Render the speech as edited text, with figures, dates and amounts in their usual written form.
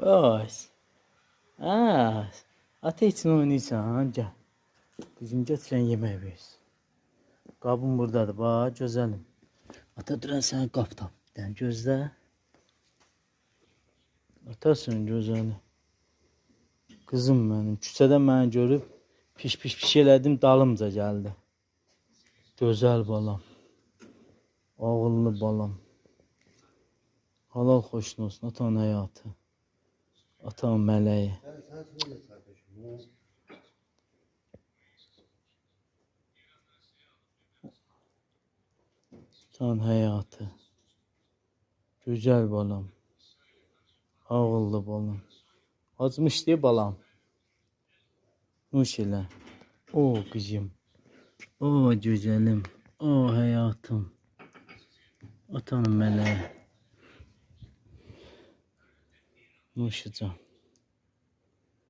Oy. Aa, ata için oynayırsan gel. Bizim götürən yemək versin. Qabım buradadır. Bax, gözəlim. Ata duran sən qap tap. Bir dənə gözlə. Atasın gözəlim. Qızım mənim. Küçədə məni görüb piş elədim, dalımca gəldi. Gözəl balam. Ağıllı balam. Halal xoşun olsun. Atanın həyatı. Atanın mələyi. Atanın həyatı. Gözəl balam. Ağıllı balam. Acmış deyə balam. Nuş elə. O qızım. O gözəlim. O həyatım. Atanın mələyi. Nuşucan.